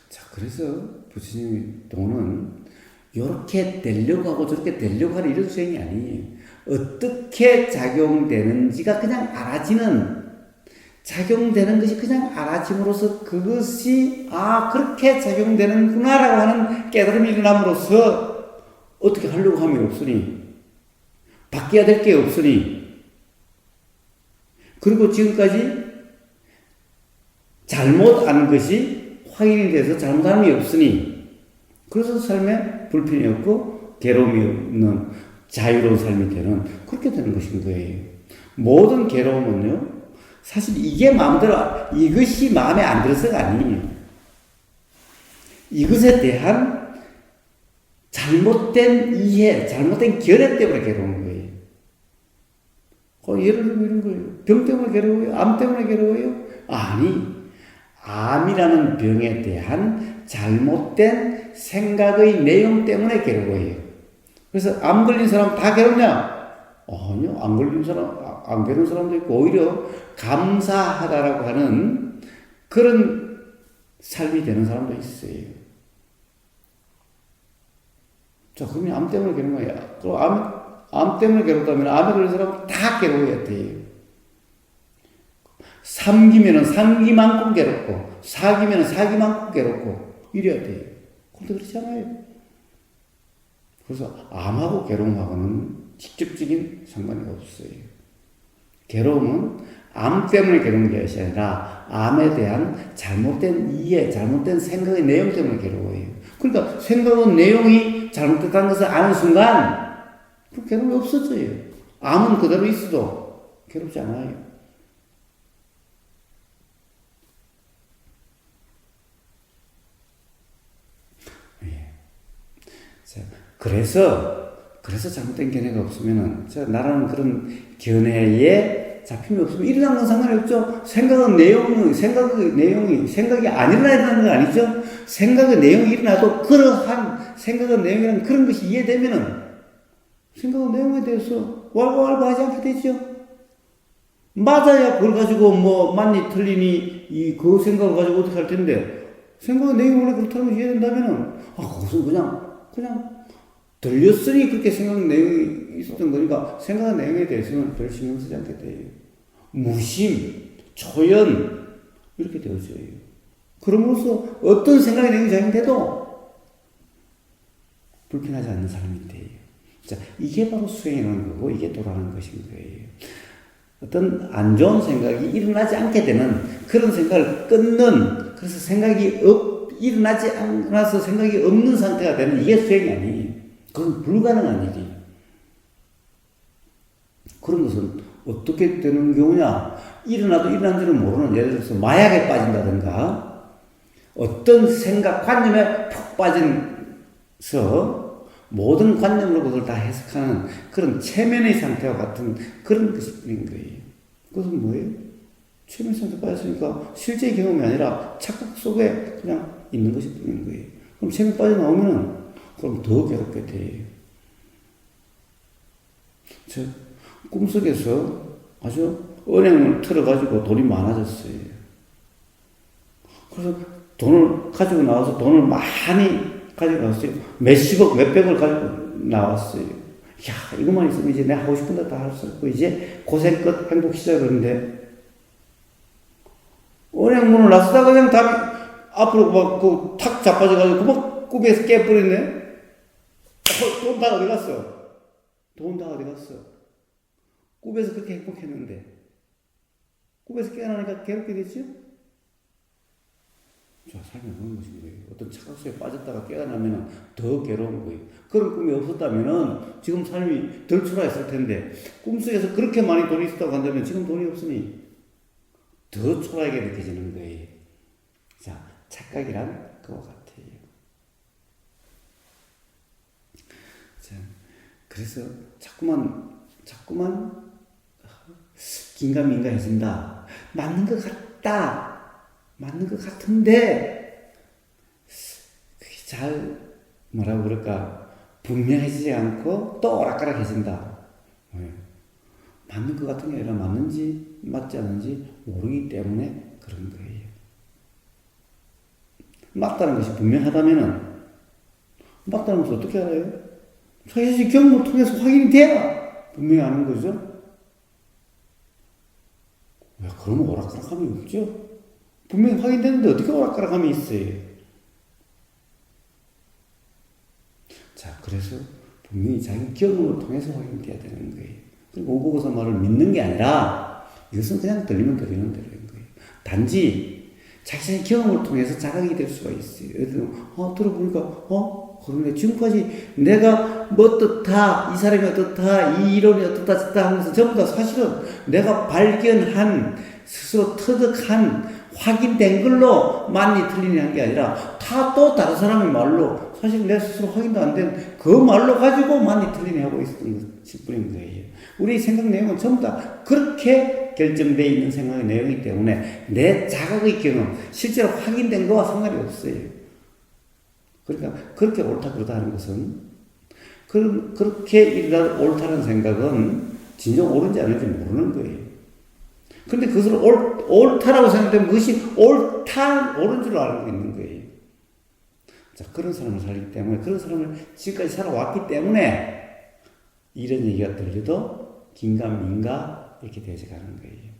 자, 그래서 부처님 도는 이렇게 되려고 하고 저렇게 되려고 하는 이런 수행이 아니에요. 어떻게 작용되는지가 그냥 알아지는, 작용되는 것이 그냥 알아짐으로써 그것이 그렇게 작용되는구나라고 하는 깨달음이 일어남으로써 어떻게 하려고 함이 없으니, 바뀌어야 될 게 없으니, 그리고 지금까지 잘못한 것이 확인이 돼서 잘못함이 없으니, 그래서 삶에 불편이 없고 괴로움이 없는 자유로운 삶이 되는, 그렇게 되는 것인 거예요. 모든 괴로움은요, 사실 이게 마음대로, 이것이 마음에 안 들어서가 아니에요. 이것에 대한 잘못된 이해, 잘못된 결례 때문에 괴로운 거예요. 예를 들면 이런 거예요. 병 때문에 괴로워요? 암 때문에 괴로워요? 아니, 암이라는 병에 대한 잘못된 생각의 내용 때문에 괴로워요. 그래서 암 걸린 사람 다 괴롭냐? 아니요, 안 걸린 사람, 안 괴로운 사람도 있고, 오히려 감사하다라고 하는 그런 삶이 되는 사람도 있어요. 자, 그러면 암 때문에 괴로운 거야. 그럼 암 때문에 괴롭다면 암에 걸린 사람은 다 괴로워야 돼요. 3기면은 3기만큼 괴롭고, 4기면은 4기만큼 괴롭고, 이래야 돼요. 근데 그렇지 않아요. 그래서 암하고 괴로움하고는 직접적인 상관이 없어요. 괴로움은 암 때문에 괴로운 것이 아니라 암에 대한 잘못된 이해, 잘못된 생각의 내용 때문에 괴로워요. 그러니까 생각의 내용이 잘못됐다는 것을 아는 순간 그 괴로움이 없어져요. 암은 그대로 있어도 괴롭지 않아요. 그래서 잘못된 견해가 없으면은, 나라는 그런 견해에 잡힘이 없으면 일어나는 건 상관이 없죠. 생각이 안 일어나야 되는 건 아니죠. 생각의 내용이 일어나도 그러한 생각의 내용이란 그런 것이 이해되면은, 생각의 내용에 대해서 왈가왈부하지 않게 되죠. 맞아야 그걸 가지고 맞니 틀리니, 그 생각을 가지고 어떻게 할 텐데, 생각의 내용이 원래 그렇다는 걸 이해된다면은, 그것은 그냥, 들렸으니 그렇게 생각의 내용이 있었던 거니까 생각의 내용에 대해서는 별 신경 쓰지 않게 돼요. 무심, 초연, 이렇게 되어져요. 그럼으로써 어떤 생각의 내용이 작용돼도 불편하지 않는 사람이 돼요. 자, 이게 바로 수행이라는 거고, 이게 도라는 것인 거예요. 어떤 안 좋은 생각이 일어나지 않게 되는 그런 생각을 끊는, 그래서 일어나지 않아서 생각이 없는 상태가 되는, 이게 수행이 아니에요. 그건 불가능한 일이. 그런 것은 어떻게 되는 경우냐? 일어나도 일어난지는 모르는, 예를 들어서 마약에 빠진다든가, 어떤 생각, 관념에 푹 빠져서 모든 관념으로 그걸 다 해석하는 그런 체면의 상태와 같은 그런 것이 뿐인 거예요. 그것은 뭐예요? 체면 상태에 빠졌으니까 실제 경험이 아니라 착각 속에 그냥 있는 것이 뿐인 거예요. 그럼 체면 빠져나오면은 그럼 더 괴롭게 돼요. 꿈속에서 아주 은행을 틀어가지고 돈이 많아졌어요. 그래서 돈을 가지고 나와서 돈을 많이 가지고 나왔어요. 몇십억, 몇백을 가지고 나왔어요. 야, 이것만 있으면 이제 내가 하고 싶은 데 다 할 수 있고, 이제 고생 끝 행복 시작하는데, 은행 문을 놨다가 그냥 앞으로 탁 자빠져가지고 꿈에서 깨버리네? 돈 다 어디 갔어? 돈 다 어디 갔어? 꿈에서 그렇게 행복했는데 꿈에서 깨어나니까 괴롭게 됐죠? 자, 삶이 그런 것인 거예요. 어떤 착각속에 빠졌다가 깨어나면 더 괴로운 거예요. 그런 꿈이 없었다면 지금 삶이 덜 초라했을 텐데, 꿈속에서 그렇게 많이 돈이 있었다고 한다면 지금 돈이 없으니 더 초라하게 느껴지는 거예요. 자, 착각이란 그와 같아요. 자, 그래서 자꾸만 긴가민가해진다. 맞는 것 같다. 맞는 것 같은데 그게 잘 뭐라고 그럴까, 분명해지지 않고 또 오락가락해진다. 맞는 것 같은 게 아니라 맞는지 맞지 않는지 모르기 때문에 그런 거예요. 맞다는 것이 분명하다면은, 맞다는 것을 어떻게 알아요? 사실 경험을 통해서 확인이 돼야 분명히 아는 거죠. 그러면 오락가락함이 없죠. 분명히 확인되는데 어떻게 오락가락함이 있어요. 자, 그래서 분명히 자기 경험을 통해서 확인돼야 되는 거예요. 그리고 오보고서 말을 믿는 게 아니라 이것은 그냥 들리면 들리는 대로인 거예요. 단지 자신의 경험을 통해서 자각이 될 수가 있어요. 예를 들면 들어보니까 그러네. 지금까지 내가 뭐 어떻다, 이 사람이 어떻다, 이 이론이 어떻다, 저렇다 하면서 전부 다 사실은 내가 발견한, 스스로 터득한, 확인된 걸로 많이 틀리는 게 아니라 다 또 다른 사람의 말로 사실 내 스스로 확인도 안 된 그 말로 가지고 많이 틀리네 하고 있었던 것일 뿐인 거예요. 우리 생각 내용은 전부 다 그렇게 결정되어 있는 생각의 내용이기 때문에 내 자각의 경험, 실제로 확인된 거와 상관이 없어요. 그러니까 그렇게 옳다 그러다 하는 것은 그렇게 옳다는 생각은 진정 옳은지 아닌지 모르는 거예요. 근데 그것을 옳다라고 생각되면 그것이 옳은 줄 알고 있는 거예요. 자, 그런 사람을 살기 때문에, 그런 사람을 지금까지 살아왔기 때문에 이런 얘기가 들려도 긴가민가 이렇게 되어져 가는 거예요.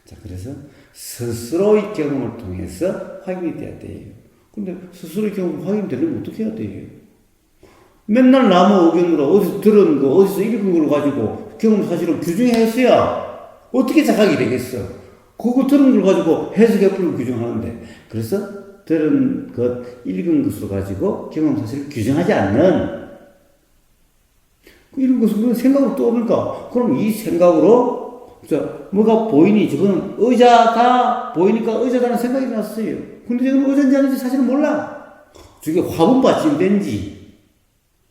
자, 그래서 스스로의 경험을 통해서 확인이 돼야 돼요. 근데 스스로의 경험 확인되려면 어떻게 해야 돼요? 맨날 남의 의견으로 어디서 들은 거, 어디서 읽은 걸 가지고 경험 사실을 규정했어야 어떻게 자각이 되겠어? 그거 들은 걸 가지고 해석해풀고 규정하는데, 그래서 들은 것, 읽은 것을 가지고 경험 사실을 규정하지 않는, 이런 것은 생각으로 떠오르니까, 그럼 이 생각으로, 뭐가 보이니? 저거는 의자다, 보이니까 의자다는 생각이 났어요. 근데 저거는 의자인지 아닌지 사실은 몰라. 저게 화분 받침된지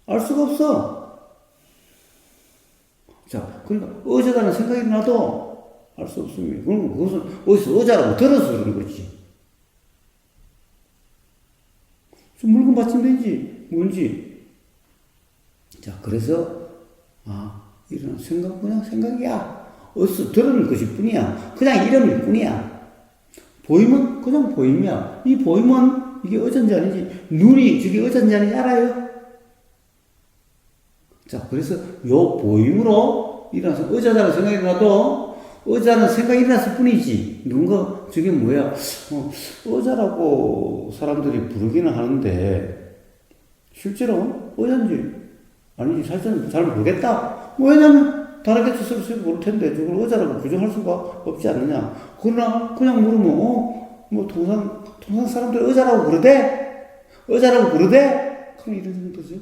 알 수가 없어. 자, 그러니까 의자다는 생각이 나도 알 수 없습니다. 그럼 그것은 어디서 의자라고 들어서 그런 거지. 물건 받침된지 뭔지. 자, 그래서 이런 생각 그냥 생각이야. 어디서 들은 것일 뿐이야. 그냥 이름일 뿐이야. 보이면 그냥 보임이야. 이 보이면 이게 의자인지 아닌지, 눈이 저게 의자인지 아닌지 알아요? 자, 그래서 요 보임으로 일어나서 의자라는 생각이 나도 의자는 생각이 일어났을 뿐이지. 누군가 저게 뭐야? 의자라고 사람들이 부르기는 하는데 실제로 의자인지 아닌지 사실은 잘 모르겠다. 왜냐면 다르게 스스로 모를 텐데 저걸 의자라고 규정할 수가 없지 않느냐. 그러나 그냥 물으면 뭐 통상 사람들 의자라고 부르대? 그럼 이런 정도죠.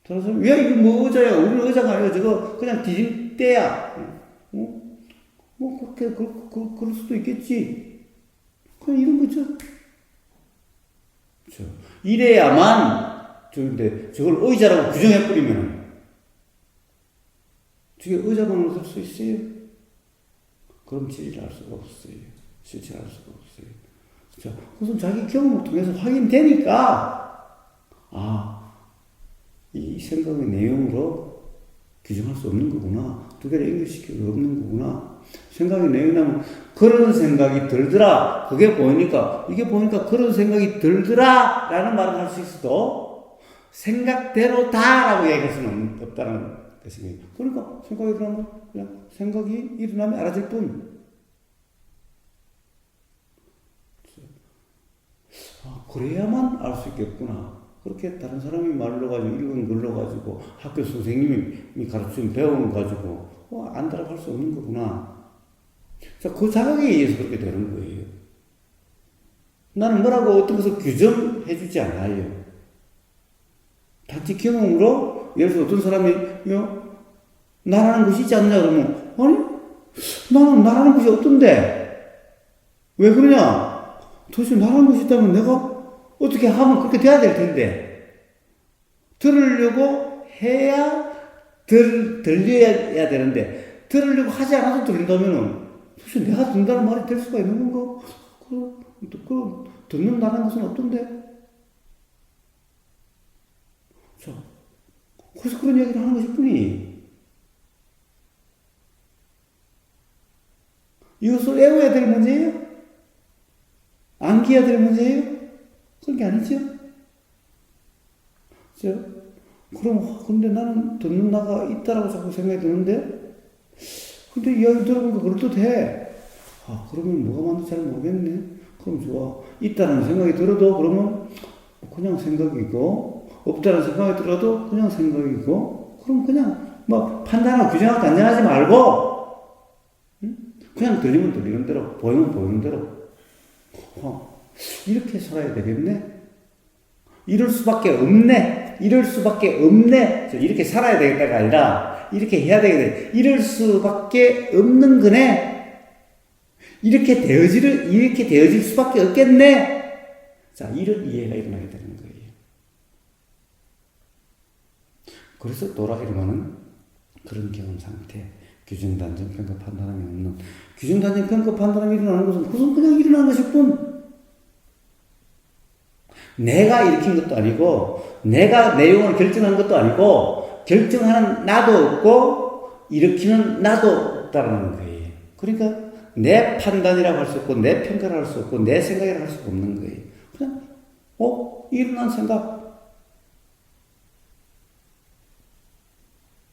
다른 사람 왜 이게 뭐 의자야? 우리는 의자가 아니라 저거 그냥 디딤대야. 뭐 그렇게 그럴 수도 있겠지. 그냥 이런 거죠. 이래야만 근데 저걸 의자라고 규정해버리면 저게 의자만으로 살 수 있어요? 그럼 진리를 알 수가 없어요. 실체를 알 수가 없어요. 자, 우선 자기 경험을 통해서 확인되니까 이 생각의 내용으로 규정할 수 없는 거구나. 두 개를 연결시킬 수 없는 거구나. 생각의 내용이 나면 그런 생각이 들더라. 그게 보이니까 이게 보니까 그런 생각이 들더라 라는 말을 할 수 있어도 생각대로다라고 얘기할 수는 없다는 뜻입니다. 그러니까 생각이 일어나면 그냥 생각이 일어나면 알아질 뿐. 그래야만 알 수 있겠구나. 그렇게 다른 사람이 말로 가지고 읽은 걸로 가지고 학교 선생님이 가르치는 배운 가지고 안다라고 할 수 없는 거구나. 자, 그 자각에 의해서 그렇게 되는 거예요. 나는 뭐라고 어떤 것을 규정해 주지 않아요. 단지 경험으로 예를 들어 어떤 사람이 나라는 것이 있지 않느냐 그러면 나는 나라는 것이 없던데 왜 그러냐? 도대체 나라는 것이 있다면 내가 어떻게 하면 그렇게 돼야 될 텐데 들으려고 해야 들려야 되는데 들으려고 하지 않아도 들린다면은 도대체 내가 듣는다는 말이 될 수가 있는 건가? 그럼 듣는다는 것은 어떤데? 자, 그래서 그런 이야기를 하는 것일 뿐이 이것을 외워야 될 문제예요? 암기해야 될 문제예요? 그런 게 아니죠? 근데 나는 듣는 나가 있다라고 자꾸 생각이 드는데, 근데 이야기 들어보니까 그래도 돼. 그러면 뭐가 맞는지 잘 모르겠네. 그럼 좋아. 있다는 생각이 들어도 그러면 그냥 생각이고, 없다는 생각이 들어도 그냥 생각이고, 그럼 그냥 뭐 판단하고 규정하고 단정하지 말고, 응? 그냥 들리면 들리는 대로, 보이면 보이는 대로. 이렇게 살아야 되겠네? 이럴 수밖에 없네? 이럴 수밖에 없네? 이렇게 살아야 되겠다가 아니라, 이렇게 해야 되겠네. 이럴 수밖에 없는 거네? 이렇게 되어질 수밖에 없겠네? 자, 이런 이해가 일어나게 되는 거예요. 그래서 도라이르만은 그런 경험 상태, 규정, 단정, 평가, 판단함이 없는, 규정, 단정, 평가, 판단함이 일어나는 것은 그것은 그냥 일어나는 것일 뿐. 내가 일으킨 것도 아니고, 내가 내용을 결정한 것도 아니고, 결정하는 나도 없고, 일으키는 나도 없다는 거예요. 그러니까, 내 판단이라고 할 수 없고, 내 평가를 할 수 없고, 내 생각이라고 할 수 없는 거예요. 그냥, 일어난 생각.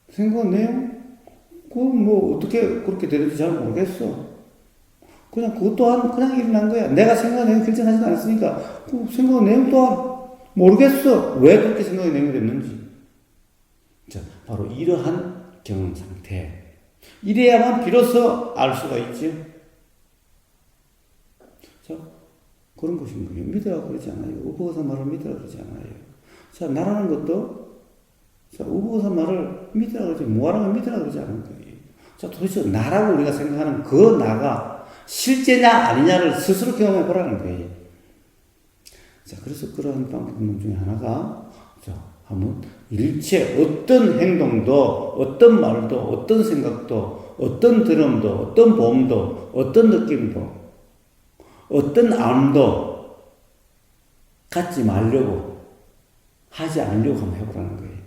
생각 내용? 그건 뭐, 어떻게 그렇게 되는지 잘 모르겠어. 그냥 그것 또한 그냥 일어난 거야. 내가 생각한 내용 결정하지도 않았으니까, 그 생각한 내용 또한 모르겠어. 왜 그렇게 생각의 내용이 됐는지. 자, 바로 이러한 경험 상태. 이래야만 비로소 알 수가 있죠. 자, 그런 것인 거예요. 믿으라 그러지 않아요. 우보거사 말을 믿으라 그러지 않아요. 자, 나라는 것도, 자, 우보거사 말을 믿으라 그러지, 뭐하라고 믿으라 그러지 않은 거예요. 자, 도대체 나라고 우리가 생각하는 그 나가 실제냐 아니냐를 스스로 경험해 보라는 거예요. 자, 그래서 그러한 방법 중에 하나가, 자, 한번 일체 어떤 행동도, 어떤 말도, 어떤 생각도, 어떤 들음도, 어떤 봄도, 어떤 느낌도, 어떤 암도 갖지 말려고, 하지 않으려고 한번 해보라는 거예요.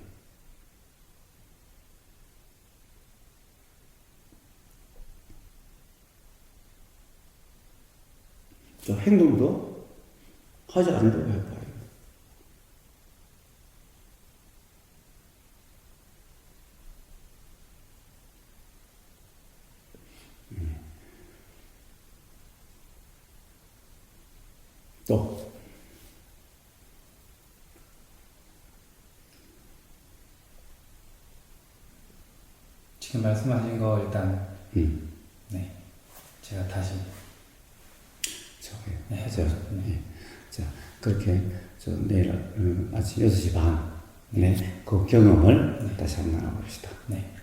저 행동도 하지 않으려고 해봐요. 또 지금 말씀하신 거 일단 네, 제가 다시 해서 자, 그렇게 내일 아침 6시 반 그 경험을 다시 한번 나눠봅시다. 네.